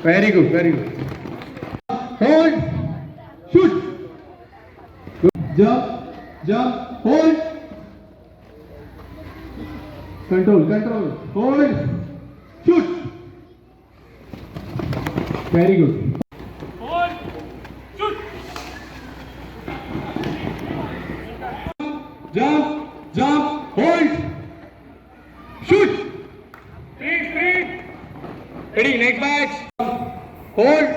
Very good, very good. Hold, shoot. Jump, jump, hold. Control, hold, shoot. Very good. Hold, shoot. Jump, hold, shoot. Straight. Ready, next batch. Hold,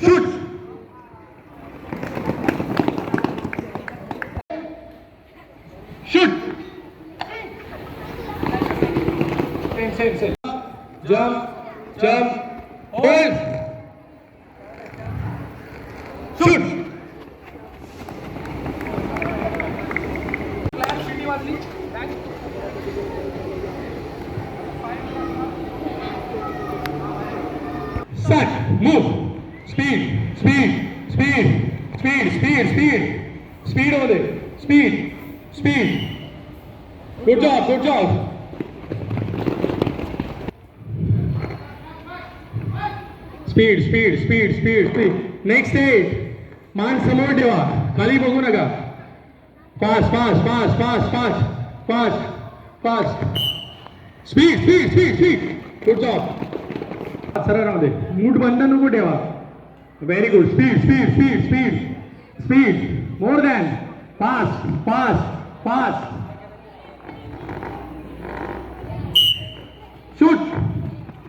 shoot. Shoot. Same. Jump, hold, shoot. Start, move, speed over there, speed. Good job. Speed. Next stage. मान समोर ठेवा, खाली बघू नका. Fast. Speed. Good job. सरळ राहू दे. मूठ बंद नको ठेवा. Very good. Speed. More than. Fast. Shoot.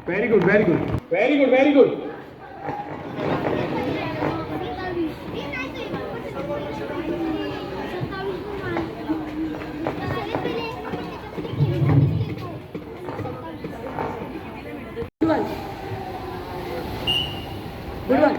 Very good. Good one.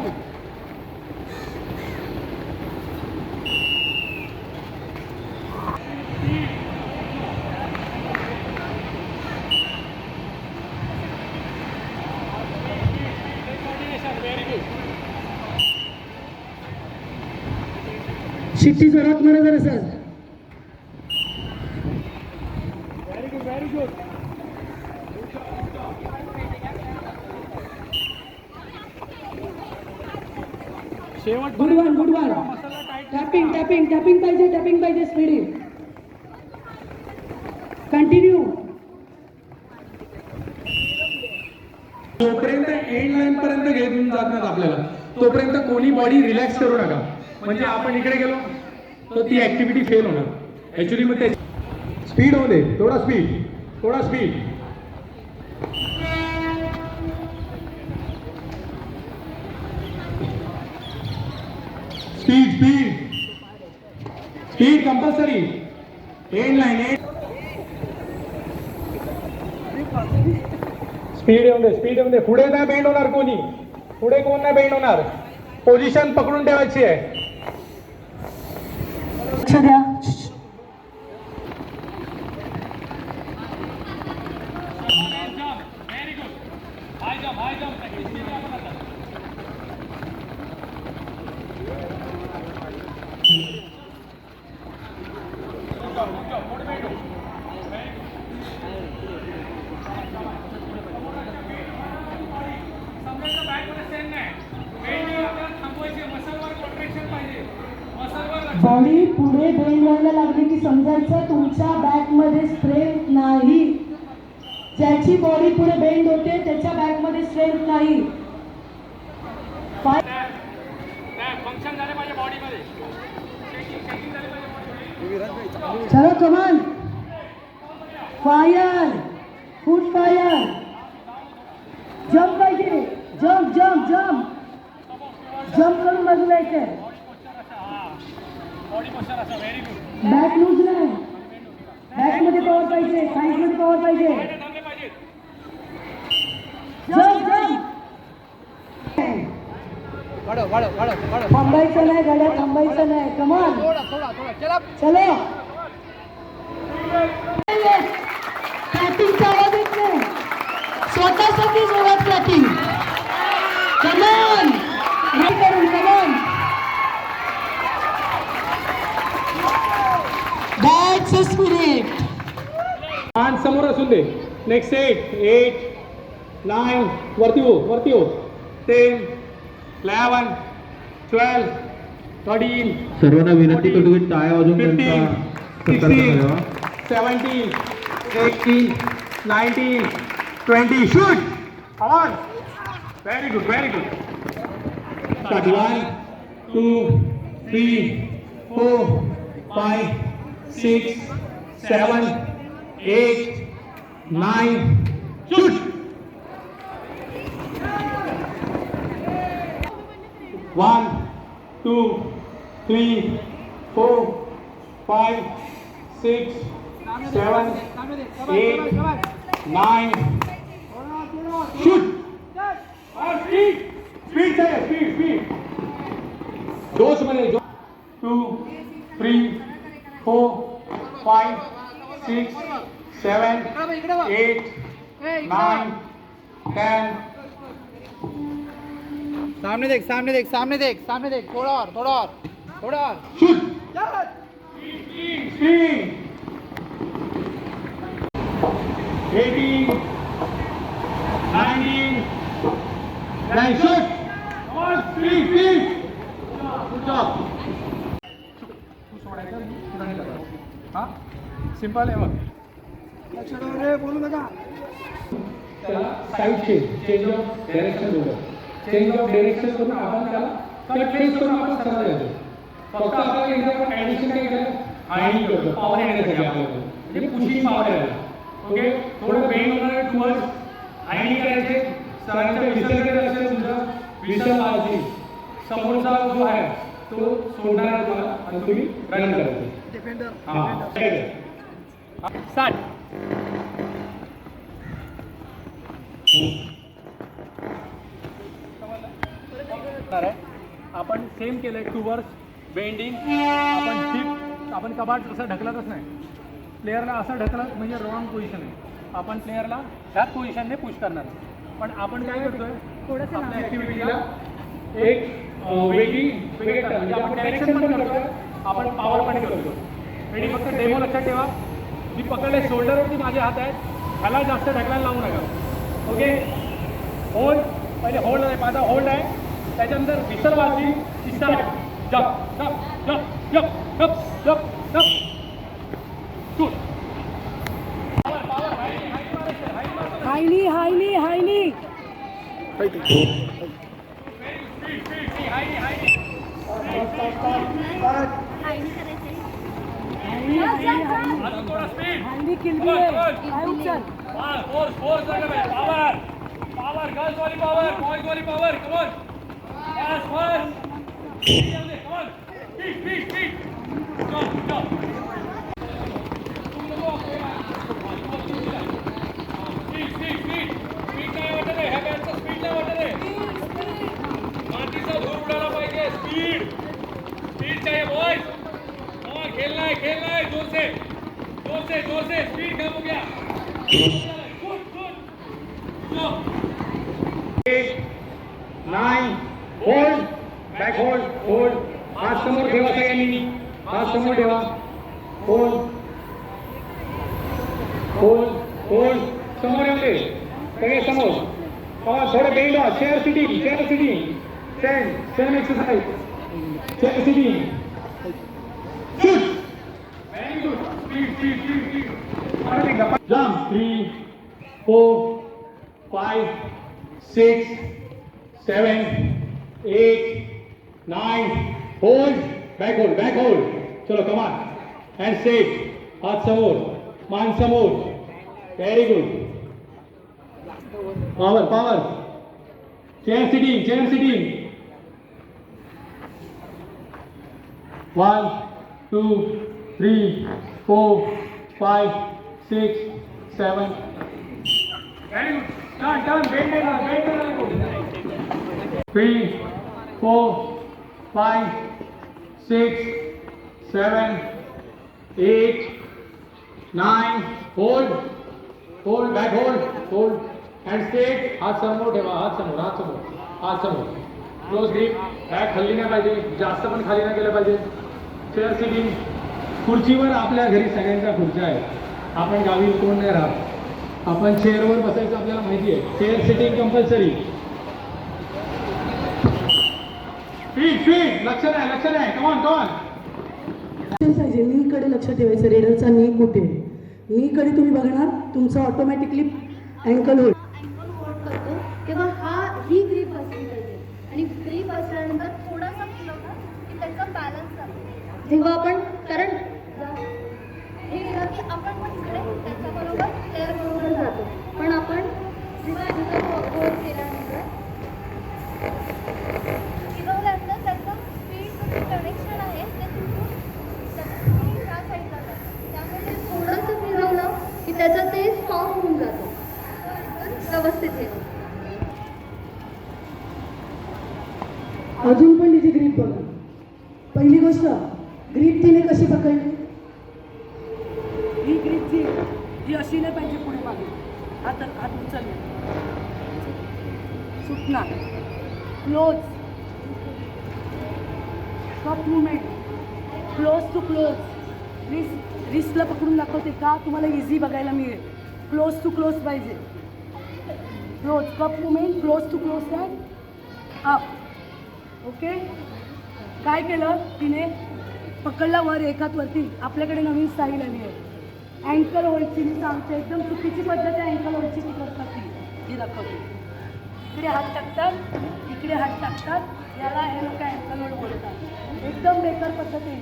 शिट्टी जोरात मारा जरा सर. Very good. शेवट. Good one. Tapping पाहिजे स्पीडी. कंटिन्यू. तोपर्यंत एंड लाईन पर्यंत घेऊन जात नाहीत आपल्याला, तोपर्यंत कोणी बॉडी रिलॅक्स करू नका. म्हणजे आपण इकडे गेलो तर ती ऍक्टिव्हिटी फेल होणार. ऍक्च्युली मग ते स्पीड होऊ दे, थोडा speed. Speed compulsory. End line speed येऊन दे. पुढे नाही बेंड होणार कोणी. कोण नाही बेंड होणार. पोझिशन पकडून ठेवायची आहे. लक्ष द्या. Very good. High jump. Body पुढे बेंड व्हायला लागली की समजायचं तुमच्या बॅकमध्ये स्ट्रेंथ नाही. ज्याची बॉडी पुढे बेंड होते त्याच्या बॅकमध्ये स्ट्रेंथ नाही. फंक्शन झाले पाहिजे बॉडीमध्ये. चलो कमान. फायर. Foot fire. जंप पाहिजे. जंप करून बाजूला यायचं. Very good. बॅक लूज नाही. बॅकमध्ये पॉवर पाहिजे. साईडमध्ये पॉवर पाहिजे. जंप. थांबायचं नाही गाड्या, थांबायचं नाही. कमान. चलो. क्लॅपिंगचा आवाज येत नाही. स्वतःसाठी जोरात क्लॅपिंग. कमान. कमान. That's the spirit. मान समोर असून दे. नेक्स्ट 8 9 वरती हो 10 11 12 13 सर्वांना विनंती करतो की टाळ्या वाजवून 15 त्यांचा सत्कार 16 करावा. 17 18 19 20 shoot come on very good start 1 2 3 4 5 6 7 8 9 shoot 1 2 3 4 5 6 7 8 9 shoot speed चाहिए स्पीड जोश मध्ये 2 3 4 5 6 7 8 9 10 सामने देख थोड़ा और shoot speed 18 19 9 shoot come on speed good job हा सिंपल आहे मग त्याला साईड चेंज ऑफ डायरेक्शन होतं चेंज ऑफ डायरेक्शन करून आपण त्याला कट फेस करून आपण सरळ जातो फक्त आपल्याला इथे आपण ॲडिशन काय केलं हायनिंग करतो पॉवर येण्यासाठी आपल्याला म्हणजे पुशिंग पॉवर यायला ओके थोडं बेंड होणार आहे टुवर्ड्स हायनिंग करायचे सरांच्या विसर्जन असेल तुमचं विसर लावायची समोरचा जो आहे तो सोडणार आहे तुम्हाला आणि तुम्ही रन करायचं हां स्टार्ट आपण सेम केलंय टुवर्स बेंडिंग आपण शिफ्ट आपण कबाट कसं ढकलतच नाही प्लेअरला असं ढकलत म्हणजे रॉंग पोझिशन आहे आपण प्लेअरला ह्याच पोझिशनने पुश करणार पण आपण काय करतोय आपल्या ॲक्टिव्हिटीला एक वेगळी म्हणजे आपण डायरेक्शन पण करतोय आपण पॉवर पण करतो रेडी फक्त डेमो लक्षात ठेवा मी पकडले शोल्डरवरती माझे हात आहेत ह्याला जास्त ढकलायला लावू नका ओके होल्ड पहिले होल्ड आहे माझा होल्ड आहे त्याच्यानंतर विसर वाजली की स्टार्ट जप जप जप जप जप जप जप शूट हायली अजून थोडा speed force force power power girls वाली पावर बॉयज वाली power come on yes first come on speed speed jump jump speed नाही वाटत आहे ह्या बॅटचं स्पीड नाही वाटत आहे मातीचा धूर उडाला पाहिजे स्पीड स्पीड चाहिए बॉयज और खेलना है जोर से स्पीड कम हो गया गुड 9 होल्ड बॅक होल्ड हात समोर ठेवा सगळ्यांनी हात समोर ठेवा होल्ड समोर येऊ दे सगळे समोर थोडं बेंड व्हा chair sitting same exercise chair sitting shoot very good speed jump 3 4 5 6 7 8 9 hold back hold चलो कमान हँड स्ट्रेट हात समोर मान समोर very good power chair sitting 1 2 3 4 5 6 7 very good turn bend 3 4 5 6 7 8 9 hold back hold hand straight हात समोर ठेवा हात समोर क्लोज ग्रिप बॅक खाली नाही पाहिजे जास्त पण खाली नाही गेलं पाहिजे चेअर सिटिंग खुर्चीवर आपल्या घरी सगळ्यांच्या खुर्च्या आहेत आपण गावी कोण नाही राहत आपण चेअरवर बसायचं आपल्याला माहिती आहे. Chair sitting compulsory. स्पीड लक्ष नाही कमॉन. पाहिजे नीकडे लक्ष ठेवायचं. रेडरचा नी कुठे, नीकडे तुम्ही बघणार, तुमचा ऑटोमॅटिकली अँकल होईल. अँकल होल्ड करतो तेव्हा ही ग्रीप असली पाहिजे आणि ग्रीप असल्यानंतर थोडासा फिरवला की त्याचा बॅलन्स लागतो. जेव्हा आपण कारण हे केलं की आपण पण इकडे त्याच्याबरोबर प्लेअरबरोबर जातो. पण आपण होल्ड केल्यानंतर फिरवल्यानंतर त्याचं स्पीड कनेक्शन आहे ते तिथून त्याचं स्पीड ह्या साईडला जातं. त्यामुळे थोडंसं फिरवलं की त्याचं ते स्टॉप होऊन जातं. व्यवस्थित हे अजून पण तिची ग्रीप बघा. पहिली गोष्ट, ग्रीप तिने कशी पकडली. ही ग्रीप ही अशी नाही पाहिजे पुढे मागे. हात उचलले, सुटणार, close, stop movement, close to close. रिस्टला पकडून दाखवते का तुम्हाला इझी बघायला मिळेल. क्लोज टू क्लोज पाहिजे. Close, cup movement, close to close sat up. Okay. काय केलं तिने, पकडला वर एकात वरती. आपल्याकडे नवीन स्टाईल आली आहे अँकल होल्डची. मी सांगते एकदम चुकीची पद्धत आहे अँकल होल्डची. ती करतात ती, ही दाखवते. इकडे हात टाकतात, इकडे हात टाकतात, याला हे लोक अँकल होल्ड बोलतात. एकदम बेकार पद्धत आहे.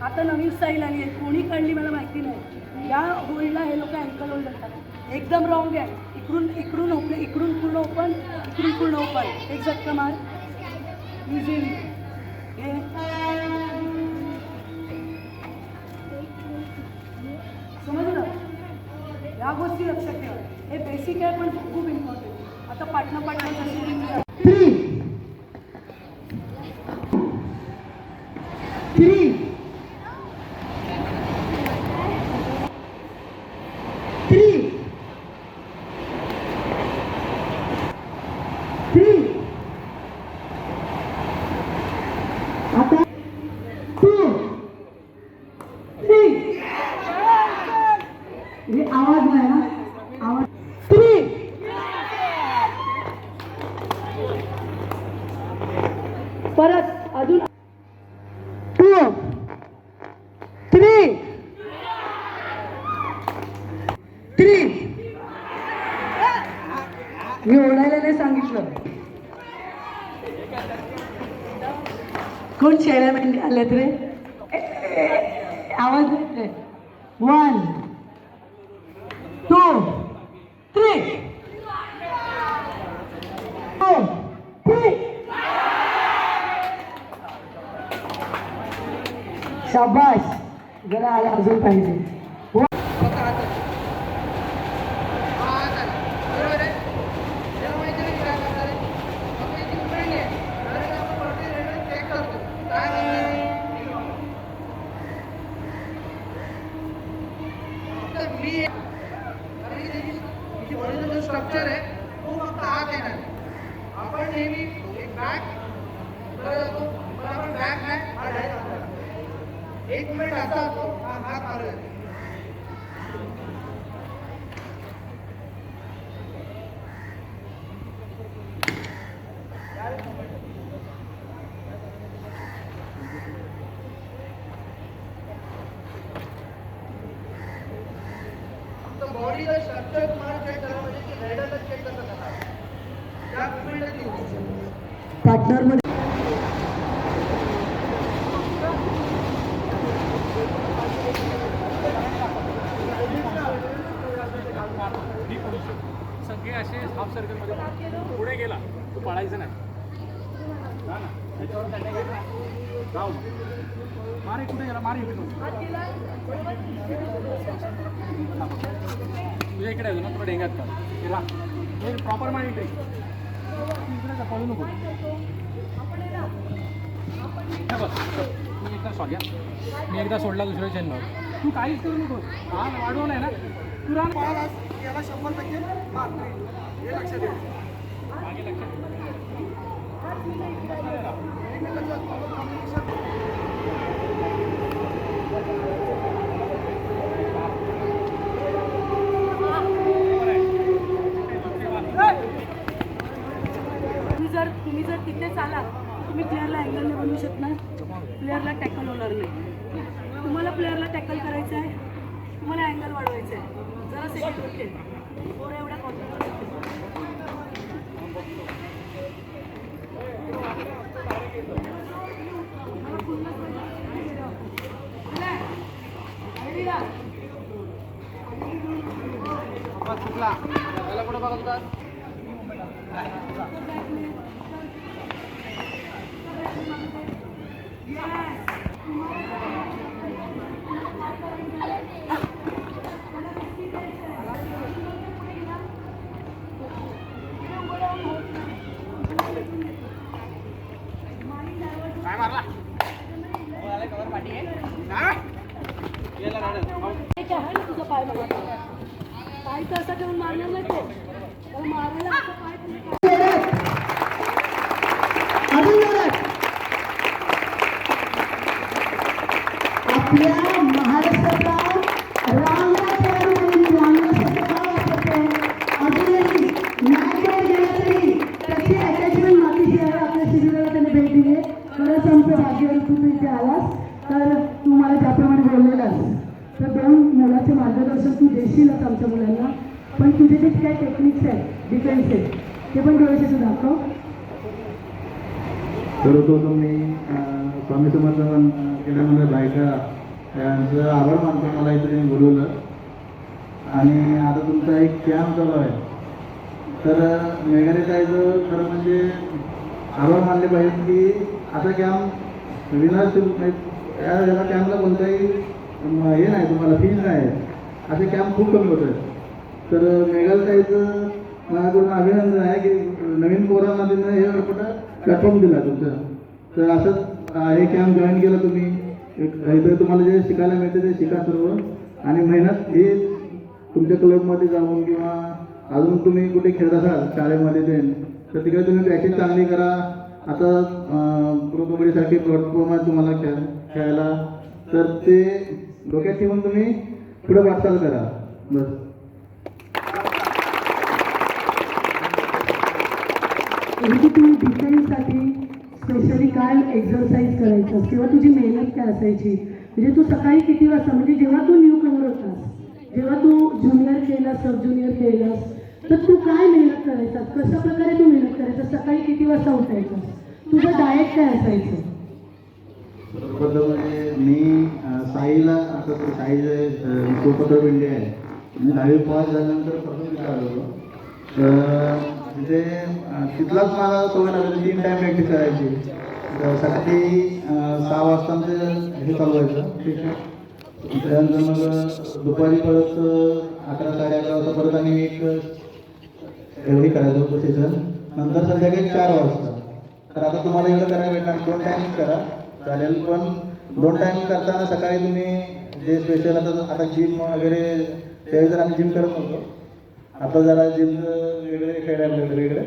आता नवीन स्टाईल आली आहे, कोणी काढली मला माहिती नाही. या होल्डला हे लोक अँकल होल्ड करतात. एकदम रॉंग आहे. इकडून ओपन, इकडून पूर्ण ओपन, इकडून पूर्ण ओपन. एक झटका मार इझिली. हे समजलं. या गोष्टी लक्षात ठेवा. हे बेसिक आहे पण खूप इम्पॉर्टंट. आता पाटणं 3 आता 2 3. हे आवाज नाही ना, आवाज. 3 परत अजून 2 3 3. मी ओरडायला नाही सांगितलं. कोण शेळ्या आल्यात रे, आवाज येते. 1 2 3 2 3. शाबाश. जरा आला अजून पाहिजे. स्ट्रक्चर आहे तो फक्त हात येणार. आपण नेहमी एक बॅक जातो, पण आपण बॅक नाही, हा डायरेक्ट हात. एक मिनिट असा असतो, हा हात मारला. बॉडीला स्ट्रक्चर तुम्हाला चेक करा म्हणजे की रायडरला चेक कसं करणार त्या मुवमेंटला पार्टनरमध्ये सगळे असे हाफ सर्कलमध्ये पुढे गेला तू पळायचं नाही. जा ना त्याच्यावर त्यांनी घेतला जाऊ मारे. कुठे गेला मारे. तुझ्या इकडे आहे ना, तुला डेंग्यात का गेला हे प्रॉपर माइंड ट्रिक. इकडे का पळू नको. बस मी एकदा सॉरी मी एकदा सोडला दुसऱ्या चेनवर. तू काहीच करू नको. हा वाढवून आहे ना तू रान पळालास याला 100% मारते. हे लक्षात ठेव. मागे लक्षात चाला तुम्ही प्लेअरला अँगल नाही बनवू शकणार, प्लेअरला टॅकल होणार नाही. तुम्हाला प्लेअरला टॅकल करायचं आहे, तुम्हाला अँगल वाढवायचं आहे. जरा सेकंड ओके थोडं एवढ्या कॉन्फिडन्स तुझा पाय बघा पाय तर असा ठेवून मारणार नाही तो मारायला असं पाय आपल्या महाराष्ट्राचा रांगा तयार होईल, रांगासाठी काय वापरतो अजूनही मॅचवर गेल्यातरी त्याची अटॅचमेंट मातीची आहे. आपल्या शिबिराला त्याने भेट दिली. खरंच आमचं भाग्यवान तू इथे आलास, तर तू मला त्याप्रमाणे बोललेलास तर 2 मुलाचे मार्गदर्शन तू देशीलच आमच्या मुलांना. पण तुझे जे काय टेक्निक्स आहेत डिफेन्सचे ते पण थोडेसे तू दाखव. सर्वप्रथम मी स्वामी समर्थ केल्यामध्ये बायका यांचं आभार मानतो, मला इथे बोलवलं. आणि आता तुमचा एक कॅम्प चालू आहे, तर मेघारेताईचं खरं म्हणजे आभार मानले पाहिजे की असा कॅम्प विनाशुल्क याला कॅम्पला कोणताही हे नाही, तुम्हाला फीज नाही, असे कॅम्प खूप कमी होत आहेत. तर मेघालताईचं माझ्याकडून अभिनंदन आहे की नवीन पोरांना तिनं हे मोठा प्लॅटफॉर्म दिला तुमचं. तर असंच हे कॅम्प जॉईन केलं तुम्ही, इथं तुम्हाला जे शिकायला मिळते ते शिका सर्व. आणि मेहनत ही तुमच्या क्लबमध्ये जाऊन किंवा अजून तुम्ही कुठे खेळत असाल शाळेमध्ये ते, तर तिकडे तुम्ही प्रॅक्टिस चांगली करा. आता प्रो कबड्डीसाठी प्लॅटफॉर्म आहे तुम्हाला खेळायला, तर ते डोक्यात ठेवून तुम्ही पुढे वाटचाल करा. बस. म्हणजे तुम्ही डिफेन्ससाठी स्पेशली काय एक्झरसाईज करायचं किंवा तुझी मेहनत काय असायची, म्हणजे तू सकाळी किती वाजता, म्हणजे जेव्हा तू न्यू कमर होतास, जेव्हा तू ज्युनियर खेळलास, सब ज्युनियर खेळलास, तर तू काय मेहनत करायचा, कशा प्रकारे तू मेहनत करायचा, सकाळी किती वाजता उठायचं, तुझं डाएट काय असायचं? सर्वप्रथम म्हणजे मी साईला आता साईचं सुपरटॉप इंडिया आहे, मी 10वी पास झाल्यानंतर पासून आलो. तिथे तिथलाच मला सवय लागली, 3 टाईम प्रॅक्टिस करायची. सकाळी 6 वाजता आमचं हे चालू व्हायचं, ठीक आहे. त्यानंतर मग दुपारी परत 11 साडे 11 वाजता परत आम्ही एक एवढी करायचो प्रोसेशन. नंतर संध्याकाळी 4 वाजता. तर आता तुम्हाला एवढं करायला भेटणार, 2 टाईम करा चालेल. पण 2 टाईम करताना सकाळी तुम्ही जे स्पेशल आता जिम वगैरे त्यावेळी जर आम्ही जिम करत नव्हतो, आता जरा जिम वेगळे खेळायला वेगळे.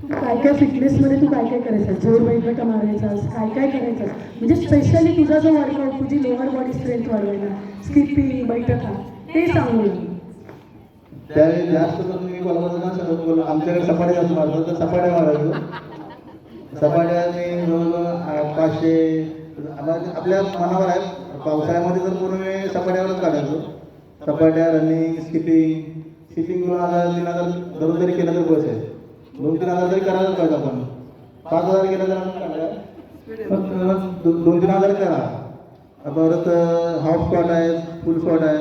काय काय फिटनेसमध्ये तू काय काय करायचं, जोर बैठका मारायचास, काय काय करायचं, म्हणजे स्पेशली तुझा जो वर्कआउट, तुझी लोअर बॉडी स्ट्रेंथ वाढवायला, स्किपिंग, बैठका, ते सांगू. त्यावेळी जास्त करून मी बोलतो आमच्याकडे सपाट्या जास्त मारतो, तर सपाट्या मारायचो. सपाट्या मी जवळजवळ 500 आपल्या मनावर आहे. पावसाळ्यामध्ये तर पूर्ण मी सपाट्यावरच काढायचो. सपाट्या, रनिंग, स्किपिंग 2,000-3,000 दररोज जरी केलं तर बस आहे. 2-3 हजार जरी करायलाच पाहिजे आपण. 5,000 केलं तर आपण 2-3 हजार करा. परत हाफ स्क्वॉट आहे, फुल स्क्वॉट आहे,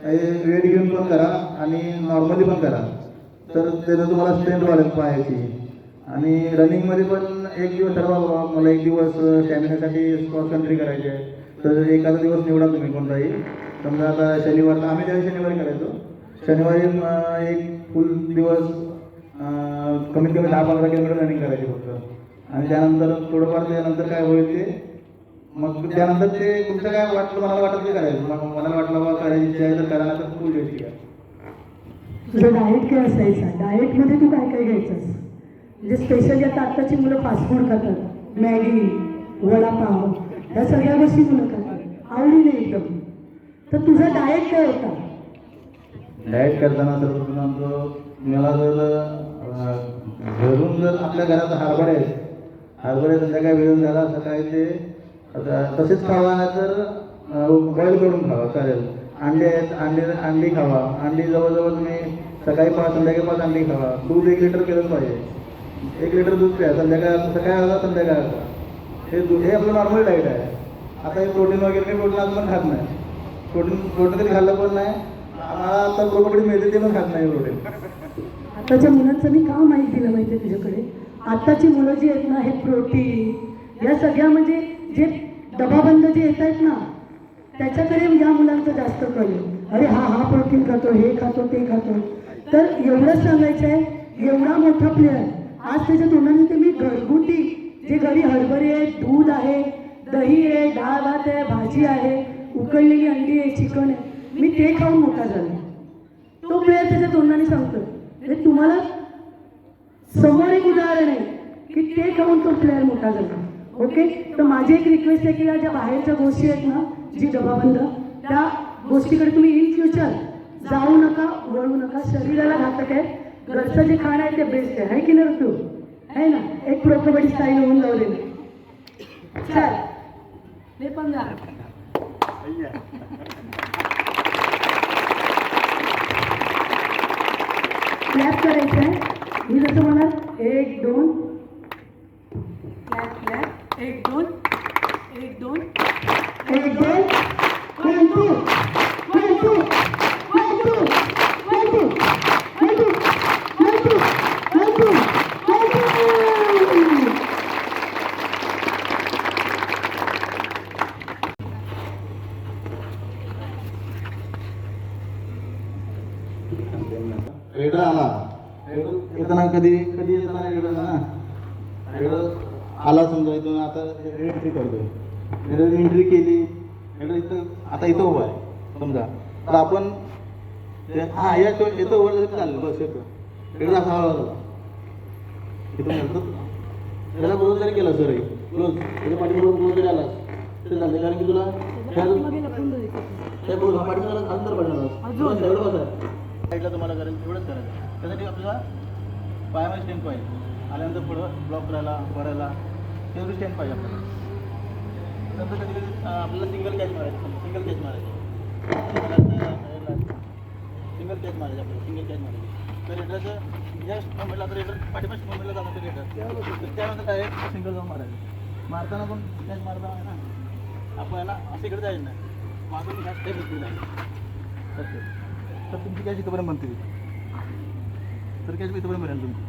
हे वेट घेऊन पण करा आणि नॉर्मली पण करा. तर त्यानं तुम्हाला स्ट्रेंथ वाढेल पायाची. आणि रनिंगमध्ये पण एक दिवस ठरवा, मला एक दिवस स्टॅमिनासाठी क्रॉस कंट्री करायची आहे, तर एखादा दिवस निवडा तुम्ही कोणताही. समजा आता शनिवारला आम्ही त्यावेळी शनिवारी करायचो. शनिवारी एक फुल दिवस कमीत कमी 10-15 किलोमीटर रनिंग करायची फक्त. आणि त्यानंतर थोडंफार त्यानंतर काय होईल ते मग त्यानंतर ते तुमचं काय वाटलं, मला वाटतं ते करायचं. मग मला वाटलं बाबा करायची इच्छा आहे तर करायला तर फुल घ्यायची आहे. तुझं डाएट काय असायचा, डाएटमध्ये तू काय काय घ्यायचंस, म्हणजे स्पेशली आता आत्ताची मुलं फास्ट फूड खातात, मॅगी, वडापाव, ह्या सगळ्या गोष्टी मुलं खातात आवडीने एकदम. तर तुझा डाएट काय होता? डाएट करताना सर्वप्रथम मला जर घरून जर आपल्या घरात हरभरे आहेत हरभरे संध्याकाळी भिजून झाला, सकाळी ते तसेच खावा, नाही तर बॉईल करून खावा चालेल. अंडे आहेत, अंडी खावा. अंडी जवळजवळ तुम्ही सकाळी 5 संध्याकाळी 5 अंडी खावा. दूध 1 लिटर केलंच पाहिजे. 1 लिटर दूध प्या सकाळी आला संध्याकाळी आला. हे आपलं नॉर्मल डाईट आहे. आता हे प्रोटीन वगैरे मी प्रोटीन अजून पण खात नाही. प्रोटीन तरी खाल्लं पण नाही. मला आता प्रोटीन मिळते ते पण खात नाही प्रोटीन. आताच्या मुलांचं मी का माहिती दिलं माहिती आहे तुझ्याकडे? आत्ताची मुलं जी आहेत ना, हे प्रोटीन या सगळ्या म्हणजे जे डबाबंद जे येत आहेत ना, त्याच्याकडे या मुलांचं जास्त कळलं. अरे हा प्रोटीन खातो, हे खातो, ते खातो. तर एवढंच सांगायचं आहे, एवढा मोठा प्लेअर आज त्याच्या तोंडाने ते मी घरगुती जे घरी हरभरे आहे, दूध आहे, दही आहे, डाळ भात आहे, भाजी आहे, उकडलेली अंडी आहे, चिकन आहे, मी ते खाऊन मोठा झालो. तो प्लेअर त्याच्या तोंडाने सांगतो. हे तुम्हाला समोर एक उदाहरण आहे की ते खाऊन तो प्लेअर मोठा झाला. ओके, तर माझी एक रिक्वेस्ट आहे की या ज्या बाहेरच्या गोष्टी आहेत ना, जी डबाबंद, त्या गोष्टीकडे तुम्ही इन फ्युचर जाऊ नका, वळू नका. शरीराला घातक आहे. घरचं जे खाणं आहे ते बेस्ट आहे की नाही ऋतू? आहे ना? एक प्रो कबड्डी स्टाईल होऊन लावलेली. चल हे पण जा. क्लॅप करायचं आहे. मी जसं म्हणाल 1 2 क्लॅप क्लॅप. 1 2 1 2 1 2 1 2 1 2 1 2 1 2 1 2 1 2 1 2 रेडर आला. येताना कधी येताना रेडर ना, रेडर आला समजा इथून. आता एंट्री करतोय. रेडर एंट्री केली. रेडर इथं उभा आहे समजा. तर आपण येतो वर चाललं बस येतो. रेडर असा हळू झाला इथून नंतर त्याला क्लोज जरी केला सर, क्लोज त्याच्या पाठीबरोबर क्लोज जरी आला ते झालं. कारण की तुला पाठीमाला अंतर पडणार एवढं बस आहे. साईडला तुम्हाला करेल एवढंच करायचं. त्यासाठी आपल्याला पायामध्ये स्ट्रेंथ पाहिजे. आल्यानंतर पुढं ब्लॉक करायला पडायला तेवढी स्ट्रेंथ पाहिजे आपल्याला. नंतर कधी कधी आपल्याला सिंगल कॅच मारायचं. सिंगल कॅच मारायचं सिंगल कॅच मारायची. तर रेडरचं जस्ट मोमेंटला आता रेडर पाठीमागे मोमेंटला जाणार ते रेडर. तर त्यानंतर डायरेक्ट सिंगल जाऊन मारायचं. मारताना पण कॅच मारता आहे ना, आपण याला असं इकडे जायचं नाही. मागून ह्या स्टेप घेतली नाही तर तुमची कॅच इथंपर्यंत बनते. तर कॅच इथंपर्यंत बनेल. तुमची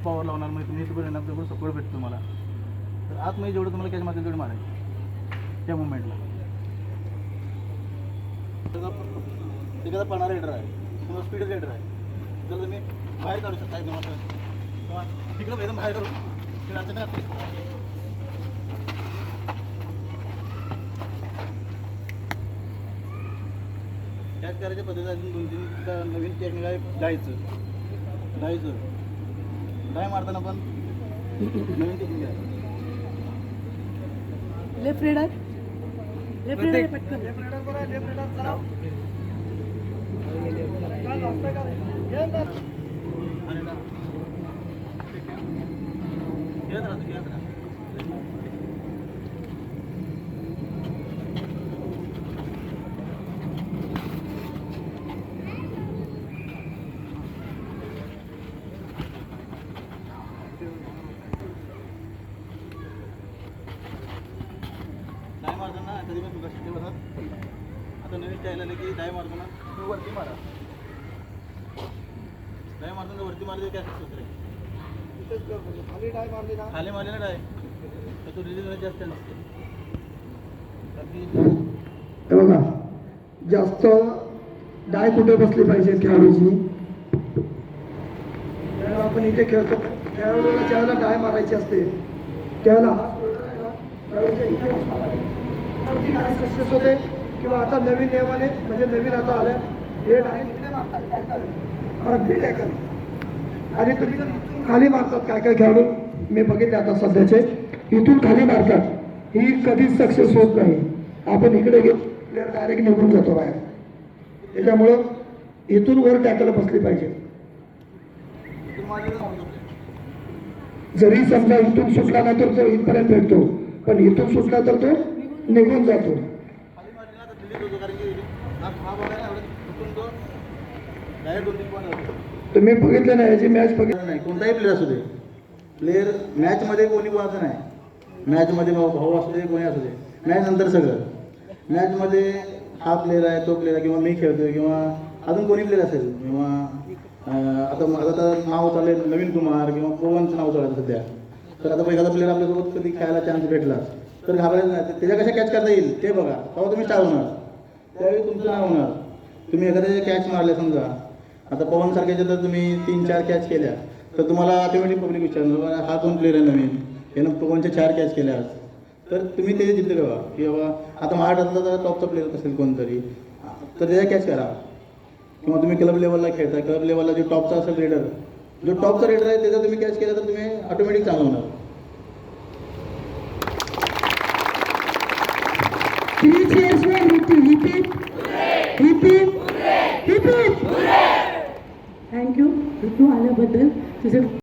पॉवर लावणार म्हणजे तुम्ही इथंपर्यंत येणार, तेवढं सपोर्ट भेटतो तुम्हाला. तर आतमध्ये जेवढं तुम्हाला कॅच मारतील तेवढं मारायचं त्या मुवमेंटला. एखादा पळणारा रेडर आहे किंवा स्पीड रेडर आहे, जर तुम्ही बाहेर काढू शकता एकदम असं किंवा तिकडं एकदम बाहेर काढून कॅच करायच्या पद्धती अजून 2-3 नवीन टेक्निक आहे. डायचं डाय मारताना पण नवीन टेक्निक आहे. लेफ्ट रेडर पटकन. डाय मारताना कधी पण लक्ष ठेवतात. आता नवीन स्टाईल आलं की डाय मारताना तुम्ही वरती मारा. डाय मारताना वरती मारले काय सूत्र आहे. खाली मारले ना डाय तर तो रिलीज जास्त नसते. हे बघा, जास्त डाय कुठे बसली पाहिजे खेळाडूची. आपण इथे खेळतो, खेळाडूला ज्यावेळेला डाय मारायची असते त्यावेळेला सक्सेस होते. किंवा आता नवीन नियमाने म्हणजे नवीन आता आल्या हे डाय आणि तुम्ही खाली मारतात. काय खेळाडू मी बघितले आता सध्याचे इथून खाली मारतात. ही कधीच सक्सेस होत नाही. आपण इकडे घेऊ प्लेअर डायरेक्ट निघून जातो बाहेर. त्याच्यामुळं इथून वर टॅकल बसली पाहिजे. जरी समजा इथून सुटला ना तर तो इथपर्यंत भेटतो, पण इथून सुटला तर तो निघून जातो. तुम्ही बघितलं ना याची मॅच बघितली नाही, कोणताही प्लेअर असू दे, प्लेअर मॅचमध्ये कोणी कोणाचं नाही. मॅचमध्ये भाऊ असू दे, कोणी असू दे, मॅच नंतर सगळं. मॅचमध्ये हा प्लेअर आहे, तो प्लेअर आहे, किंवा मी खेळतोय, किंवा अजून कोणी प्लेअर असेल, किंवा आता माझं तर नाव चालेल नवीन कुमार किंवा पवनचं नाव चालेल सध्या. तर आता एखादा प्लेअर आपल्यासोबत कधी खेळायला चान्स भेटला तर घाबरायचं नाही. त्याच्या कशा कॅच करता येईल ते बघा, तेव्हा तुम्ही स्टार होणार, त्यावेळी तुमचं नाव होणार. तुम्ही एखाद्या कॅच मारल्या समजा, आता पवन सारख्याच्या तर तुम्ही 3-4 कॅच केल्या तर तुम्हाला ऑटोमॅटिक पब्लिक विचारणार हा कोण प्लेअर आहे नवीन, यानं पवनच्या 4 कॅच केल्या आज. तर तुम्ही ते जिद्द करा की बाबा आता महाराष्ट्रातला जर टॉपचा प्लेअर असेल कोणतरी तर त्याच्या कॅच करा. किंवा तुम्ही क्लब लेवलला खेळता, क्लब लेवलला जो टॉपचा असेल रेडर, जो टॉपचा रेडर आहे त्याचा तुम्ही कॅच केला तर तुम्ही ऑटोमॅटिक चांगलं होणार. 3 cheers for Ritu. Hip hip. Thank you, Ritu, आल्याबद्दल. तुझं